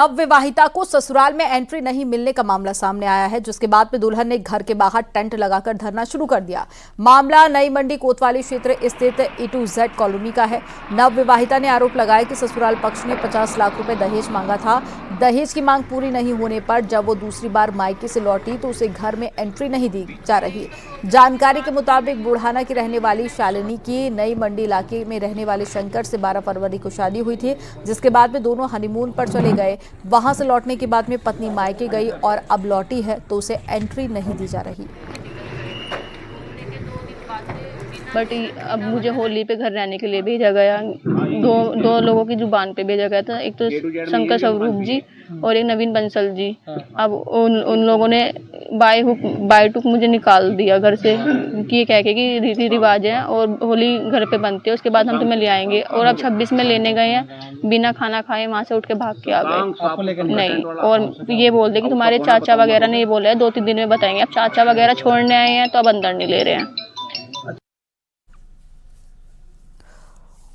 नवविवाहिता को ससुराल में एंट्री नहीं मिलने का मामला सामने आया है, जिसके बाद में दुल्हन ने घर के बाहर टेंट लगाकर धरना शुरू कर दिया। मामला नई मंडी कोतवाली क्षेत्र स्थित E2Z कॉलोनी का है। नवविवाहिता ने आरोप लगाया कि ससुराल पक्ष ने 50 लाख रुपए दहेज मांगा था। दहेज की मांग पूरी नहीं होने पर जब वो दूसरी बार मायके से लौटी तो उसे घर में एंट्री नहीं दी जा रही। जानकारी के मुताबिक बुढ़ाना की रहने वाली शालिनी की नई मंडी इलाके में रहने वाले शंकर से 12 फरवरी को शादी हुई थी, जिसके बाद में दोनों हनीमून पर चले गए। वहां से लौटने के बाद में पत्नी मायके गई और अब लौटी है तो उसे एंट्री नहीं दी जा रही। बट अब मुझे होली पे घर रहने के लिए भेजा गया। दो लोगों की जुबान पे भेजा गया था, एक तो शंकर स्वरूप जी और एक नवीन बंसल जी। अब उन लोगों ने बाय टुक मुझे निकाल दिया घर से कि ये कह के कि रीति रिवाज है और होली घर पे बनती है, उसके बाद हम तुम्हें ले आएंगे। और अब 26 में लेने गए हैं, बिना खाना खाए वहाँ से उठ के भाग के आ गए। नहीं, और ये बोल दे कि तुम्हारे चाचा वगैरह ने ये बोला है 2-3 दिन में बताएंगे। अब चाचा वगैरह छोड़ने आए हैं तो अब अंदर नहीं ले रहे हैं।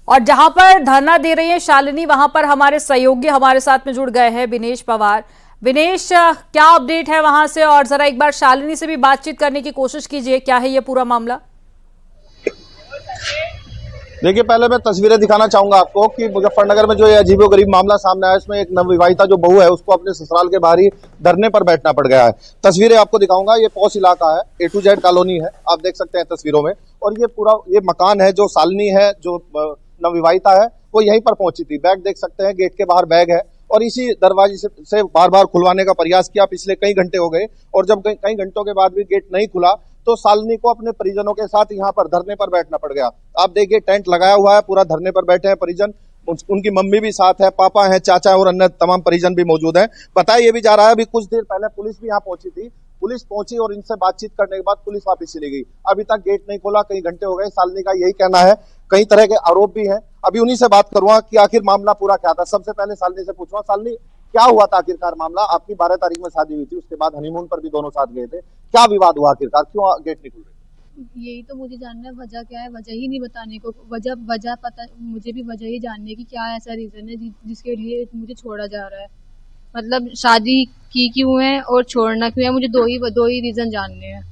और जहां पर धरना दे रही है शालिनी, वहां पर हमारे सहयोगी हमारे साथ में जुड़ गए हैं विनेश पवार। विनेश, क्या अपडेट है वहां से? और जरा एक बार शालिनी से भी बातचीत करने की कोशिश कीजिए, क्या है ये पूरा मामला? देखिए, पहले मैं तस्वीरें दिखाना चाहूंगा आपको कि मुजफ्फरनगर में जो ये अजीबोगरीब मामला सामने आया, इसमें एक नवविवाहिता जो बहू है उसको अपने ससुराल के बाहर ही धरने पर बैठना पड़ गया है। तस्वीरें आपको दिखाऊंगा। ये पॉश इलाका है, A2Z कॉलोनी है, आप देख सकते हैं तस्वीरों में। और ये पूरा ये मकान है, जो शालिनी है, जो नवविवाहिता है, वो यहीं पर पहुंची थी। बैग देख सकते हैं, गेट के बाहर बैग है और इसी दरवाजे से बार बार खुलवाने का प्रयास किया। पिछले कई घंटे हो गए और जब कई घंटों के बाद भी गेट नहीं खुला तो शालिनी को अपने परिजनों के साथ यहाँ पर धरने पर बैठना पड़ गया। आप देखिए, टेंट लगाया हुआ है, पूरा धरने पर बैठे हैं परिजन। उनकी मम्मी भी साथ है, पापा है, चाचा और अन्य तमाम परिजन भी मौजूद हैं। बताया ये भी जा रहा है, अभी कुछ देर पहले पुलिस भी यहाँ पहुंची थी। पुलिस पहुंची और इनसे बातचीत करने के बाद पुलिस वापस चली गई। अभी तक गेट नहीं खोला, कई घंटे हो गए। शालिनी का यही कहना है, कई तरह के आरोप भी हैं। अभी उन्हीं से बात करूंगा कि आखिर मामला पूरा क्या था। सबसे पहले शालिनी से पूछूंगा, शालिनी क्या हुआ था आखिरकार मामला? आपकी 12 तारीख में शादी हुई थी, उसके बाद हनीमून पर भी दोनों साथ गए थे। क्या विवाद हुआ आखिरकार, क्यों गेट नहीं खुल रहे? यही तो मुझे जानना है, वजह क्या है? वजह ही नहीं बताने को। वजह पता, मुझे भी वजह ही जाननी है कि क्या ऐसा रीजन है जिसके लिए मुझे छोड़ा जा रहा है। मतलब शादी की क्यों है और छोड़ना क्यों है, मुझे दो ही रीजन जानने हैं।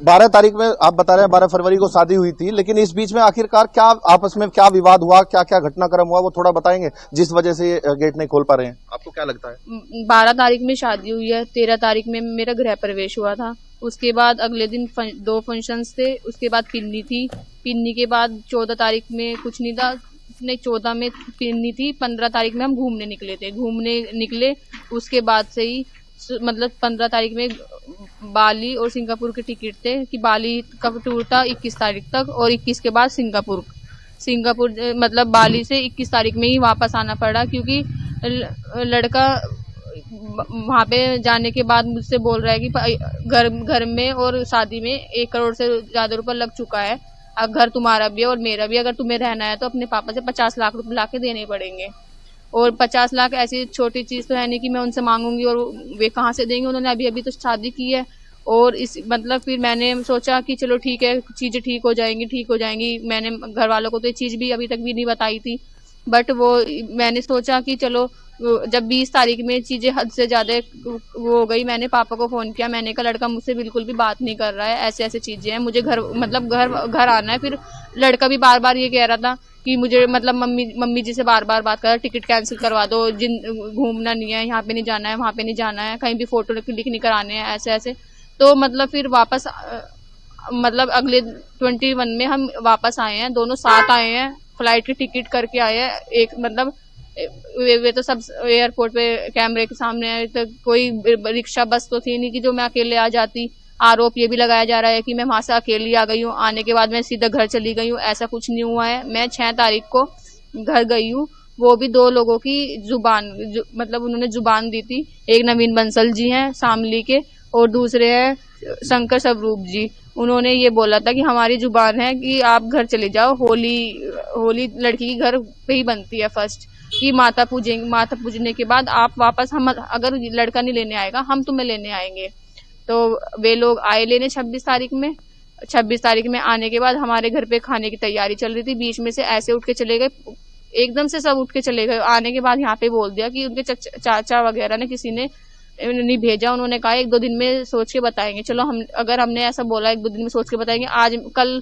12 तारीख में आप बता रहे हैं 12 फरवरी को शादी हुई थी, लेकिन इस बीच में आखिरकार क्या आपस में क्या विवाद हुआ, क्या क्या घटनाक्रम हुआ, वो थोड़ा बताएंगे जिस वजह से गेट नहीं खोल पा रहे हैं? आपको क्या लगता है? 12 तारीख में शादी हुई है, 13 तारीख में मेरा गृह प्रवेश हुआ था। उसके बाद अगले दिन 2 फंक्शंस थे, उसके बाद पिन्नी थी। पिन्नी के बाद 14 तारीख में कुछ नहीं था, नहीं 14 में पिन्नी थी। 15 तारीख में हम घूमने निकले। उसके बाद से ही मतलब 15 तारीख में बाली और सिंगापुर के टिकट थे कि बाली का टूर था 21 तारीख तक और 21 के बाद सिंगापुर मतलब बाली से 21 तारीख में ही वापस आना पड़ा, क्योंकि लड़का वहाँ पे जाने के बाद मुझसे बोल रहा है कि घर में और शादी में 1 करोड़ से ज्यादा रुपया लग चुका है। अब घर तुम्हारा भी है और मेरा भी, अगर तुम्हें रहना है तो अपने पापा से 50 लाख रुपए ला के देने पड़ेंगे। और 50 लाख ऐसी छोटी चीज तो है नहीं कि मैं उनसे मांगूंगी और वे कहाँ से देंगे। उन्होंने अभी तो शादी की है। और इस मतलब फिर मैंने सोचा कि चलो ठीक है, चीजें ठीक हो जाएंगी। मैंने घर वालों को तो ये चीज भी अभी तक भी नहीं बताई थी, बट वो मैंने सोचा कि चलो, जब 20 तारीख में चीजें हद से ज्यादा वो हो गई, मैंने पापा को फोन किया। मैंने कहा लड़का मुझसे बिल्कुल भी बात नहीं कर रहा है, ऐसे चीजें हैं, मुझे घर आना है। फिर लड़का भी बार बार ये कह रहा था कि मुझे मतलब मम्मी जी से बार बार बात कर, टिकट कैंसिल करवा दो, घूमना नहीं है, यहाँ पे नहीं जाना है, वहाँ पे नहीं जाना है, कहीं भी फोटो क्लिक नहीं कराने हैं, ऐसे। तो मतलब फिर वापस मतलब अगले 21 में हम वापस आए हैं, दोनों साथ आए हैं, फ्लाइट की टिकट करके आए हैं। एक मतलब वे तो सब एयरपोर्ट पे कैमरे के सामने है, तो कोई रिक्शा बस तो थी नहीं कि जो मैं अकेले आ जाती। आरोप ये भी लगाया जा रहा है कि मैं वहां से अकेली आ गई हूँ, आने के बाद मैं सीधा घर चली गई हूँ। ऐसा कुछ नहीं हुआ है। मैं 6 तारीख को घर गई हूँ, वो भी 2 लोगों की मतलब उन्होंने जुबान दी थी। एक नवीन बंसल जी हैं शामली के और दूसरे हैं शंकर स्वरूप जी। उन्होंने ये बोला था कि हमारी जुबान है कि आप घर चले जाओ, होली लड़की की घर पे ही बनती है फर्स्ट, कि माता पूजने के बाद आप वापस, हम अगर लड़का नहीं लेने आएगा हम तुम्हें लेने आएंगे। तो वे लोग आए लेने 26 तारीख में। 26 तारीख में आने के बाद हमारे घर पे खाने की तैयारी चल रही थी, बीच में से ऐसे उठ के चले गए। एकदम से सब उठ के चले गए। आने के बाद यहाँ पे बोल दिया कि उनके चाचा वगैरह ने किसी ने नहीं भेजा। उन्होंने कहा 1-2 दिन में सोच के बताएंगे। चलो अगर हमने ऐसा बोला 1-2 दिन में सोच के बताएंगे, आज कल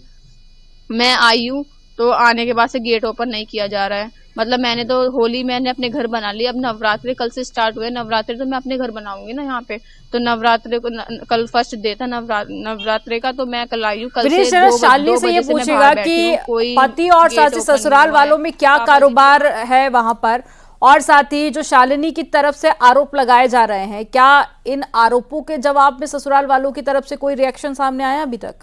मैं आई हूँ तो आने के बाद से गेट ओपन नहीं किया जा रहा है। मतलब मैंने तो होली मैंने अपने घर बना ली, अब नवरात्रि कल से स्टार्ट हुए, नवरात्रि तो मैं अपने घर बनाऊंगी ना यहाँ पे। तो नवरात्रि को कल फर्स्ट डे था नवरात्रि का, तो मैं कल आई हूँ। कल से शालिनी से ये पूछेगा कि पति और साथ ही ससुराल वालों में क्या कारोबार है वहां पर, और साथ ही जो शालिनी की तरफ से आरोप लगाए जा रहे हैं, क्या इन आरोपों के जवाब में ससुराल वालों की तरफ से कोई रिएक्शन सामने आया अभी तक?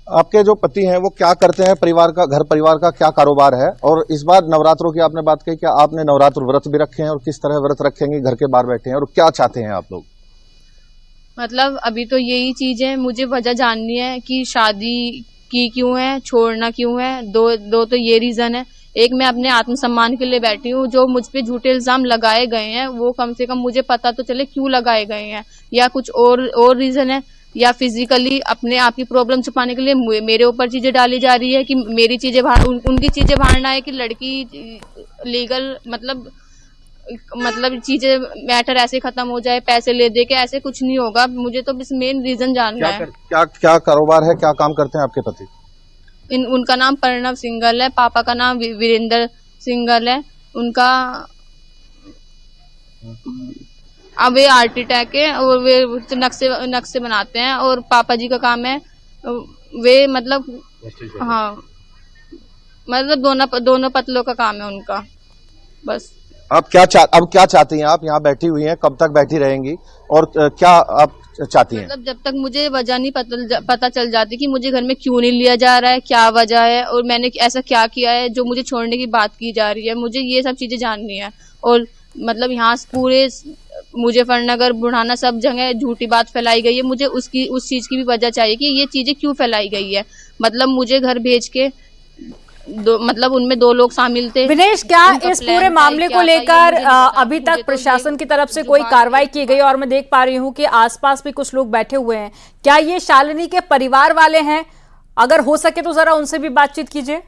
आपके जो पति हैं वो क्या करते हैं, घर परिवार का क्या कारोबार है, और इस बार नवरात्रों की आपने बात कही, क्या आपने नवरात्र व्रत भी रखे हैं और किस तरह व्रत रखेंगे, घर के बाहर बैठे हैं, और क्या चाहते हैं आप लोग? मतलब अभी तो यही चीज है, मुझे वजह जाननी है कि शादी की क्यों है, छोड़ना क्यों है। दो तो ये रीजन है। एक, मैं अपने आत्मसम्मान के लिए बैठी हूँ। जो मुझ पे झूठे इल्जाम लगाए गए हैं वो कम से कम मुझे पता तो चले क्यों लगाए गए हैं, या कुछ और रीजन है, या फिजिकली अपने आप की प्रॉब्लम छुपाने के लिए मेरे ऊपर चीजें डाली जा रही है कि मेरी चीजें बाहर, उनकी चीजें बाहर ना है कि लड़की लीगल मतलब चीजें मैटर ऐसे खत्म हो जाए, पैसे ले दे के, ऐसे कुछ नहीं होगा। मुझे तो बस मेन रीजन जानना है। क्या कारोबार है, क्या काम करते हैं आपके पति? उनका नाम प्रणव सिंघल है, पापा का नाम वीरेंद्र सिंघल है। उनका अब वे आर्किटेक्ट है और वे नक्शे बनाते हैं, और पापा जी का काम है वे मतलब दोनों पतलों का काम है उनका। बस अब क्या चाहती हैं आप? यहाँ बैठी हुई हैं, कब तक बैठी रहेंगी, और क्या आप चाहती हैं? मतलब जब तक मुझे वजह नहीं पता चल जाती कि मुझे घर में क्यों नहीं लिया जा रहा है, क्या वजह है, और मैंने ऐसा क्या किया है जो मुझे छोड़ने की बात की जा रही है, मुझे ये सब चीजें जाननी है। और मतलब यहाँ पूरे मुजफ्फरनगर, बुढ़ाना, सब जगह झूठी बात फैलाई गई है। मुझे उस चीज की भी वजह चाहिए कि ये चीजें क्यों फैलाई गई है। मतलब मुझे घर भेज के मतलब उनमें 2 लोग शामिल थे। विनेश, क्या इस पूरे मामले को लेकर अभी तक प्रशासन की तरफ से कोई कार्रवाई की गई? और मैं देख पा रही हूँ कि आसपास भी कुछ लोग बैठे हुए हैं, क्या ये शालिनी के परिवार वाले हैं? अगर हो सके तो जरा उनसे भी बातचीत कीजिए।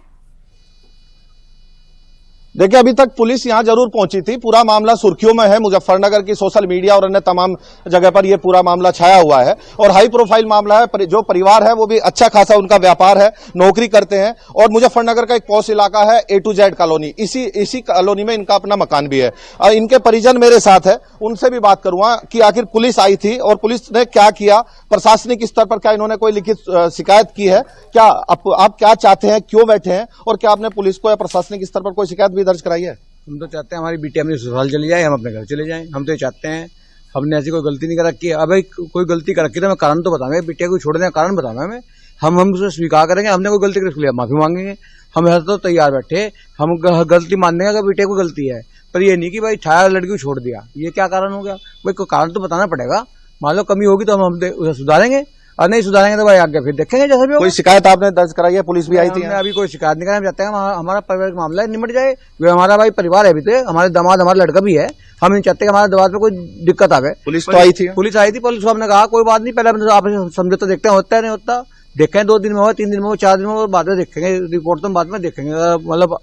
देखिए, अभी तक पुलिस यहां जरूर पहुंची थी। पूरा मामला सुर्खियों में है, मुजफ्फरनगर की सोशल मीडिया और अन्य तमाम जगह पर यह पूरा मामला छाया हुआ है, और हाई प्रोफाइल मामला है। जो परिवार है वो भी अच्छा खासा उनका व्यापार है, नौकरी करते हैं, और मुजफ्फरनगर का एक पॉश इलाका है A to Z कॉलोनी, इसी कॉलोनी में इनका अपना मकान भी है। इनके परिजन मेरे साथ है, उनसे भी बात करूंगा कि आखिर पुलिस आई थी और पुलिस ने क्या किया, प्रशासनिक स्तर पर क्या इन्होंने कोई लिखित शिकायत की है, क्या आप क्या चाहते हैं, क्यों बैठे हैं, और क्या आपने पुलिस को या प्रशासनिक स्तर पर कोई शिकायत भी दर्ज कराई है? हम तो चाहते हैं हमारी बिटिया अपने ससुराल चली जाए, हम अपने घर चले जाएं। हम तो ये चाहते हैं, हमने ऐसी कोई गलती नहीं कर रखी है। अब कोई गलती कर रखी है तो मैं कारण तो बताऊंगा, बिटिया को छोड़ने का कारण बताऊंगा मैं। हम उसे स्वीकार करेंगे, हमने कोई गलती कर माफी मांगेंगे। हम ऐसा तो तैयार बैठे, हम गलती मानने का बिटिया को गलती है, पर ये नहीं कि भाई छाया लड़की को छोड़ दिया, ये क्या कारण हो गया? भाई कोई कारण तो बताना पड़ेगा। मान लो कमी होगी तो हम उसे सुधारेंगे, और नहीं सुधारेंगे तो भाई आगे फिर देखेंगे जैसे भी। कोई शिकायत आपने दर्ज कराई है? पुलिस भी आई थी? हमने अभी कोई शिकायत नहीं कराई। हम चाहते हैं हमारा पारिवारिक मामला है, निमट जाए। वे हमारा भाई परिवार है, अभी तो हमारे दामाद, हमारा लड़का भी है। हम नहीं चाहते कि हमारे दमाद में कोई दिक्कत आवे। पुलिस तो आई थी? पुलिस आई थी, पुलिस को हमने कहा कोई बात नहीं, पहले आप समझौता देखते हैं, होता है नहीं होता, देखें 2 दिन में हो, 3 दिन में हो, 4 दिन में हो, बाद में देखेंगे, रिपोर्ट तो बाद में देखेंगे। मतलब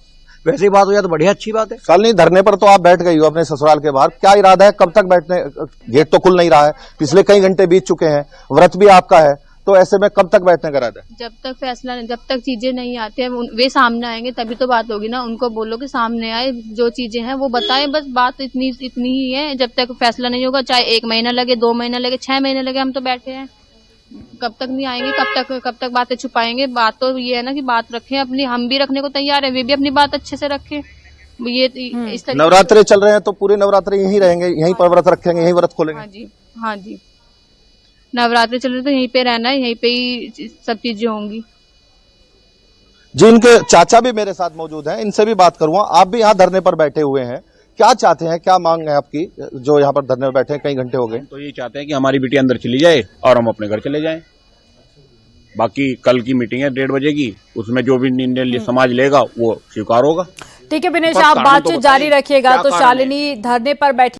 वैसे ही बात हो जाए तो बढ़िया, अच्छी बात है। शालिनी, धरने पर तो आप बैठ गई हो अपने ससुराल के बाहर, क्या इरादा है, कब तक बैठने? गेट तो खुल नहीं रहा है, पिछले कई घंटे बीत चुके हैं, व्रत भी आपका है, तो ऐसे में कब तक बैठने का इरादा है? जब तक फैसला नहीं, जब तक चीजें नहीं आती है, वे सामने आएंगे तभी तो बात होगी ना। उनको बोलो कि सामने आए, जो चीजें हैं वो बताएं, बस बात इतनी ही है। जब तक फैसला नहीं होगा, चाहे 1 महीना लगे, 2 महीना लगे, 6 महीने लगे, हम तो बैठे हैं। कब तक नहीं आएंगे, कब तक बातें छुपाएंगे? बात तो ये है ना कि बात रखें अपनी, हम भी रखने को तैयार है, वे भी अपनी बात अच्छे से रखें। ये इस तरह नवरात्रे चल रहे हैं तो पूरे नवरात्रे यहीं रहेंगे, यहीं पर व्रत रखेंगे, यहीं व्रत खोलेंगे? हाँ जी, नवरात्रि चल रहे तो यहीं पे रहना है, यहीं पे ही सब चीजें होंगी। जी, इनके चाचा भी मेरे साथ मौजूद हैं, इनसे भी बात करूंगा। आप भी यहाँ धरने पर बैठे हुए हैं, क्या चाहते हैं, क्या मांग है आपकी, जो यहाँ पर धरने पर बैठे हैं, कई घंटे हो गए? तो ये चाहते हैं कि हमारी बेटी अंदर चली जाए और हम अपने घर चले जाएं। बाकी कल की मीटिंग है 1:30 बजे की, उसमें जो भी निर्णय समाज लेगा वो स्वीकार होगा। ठीक है विनेश, आप बातचीत जारी रखिएगा। तो शालिनी धरने पर बैठी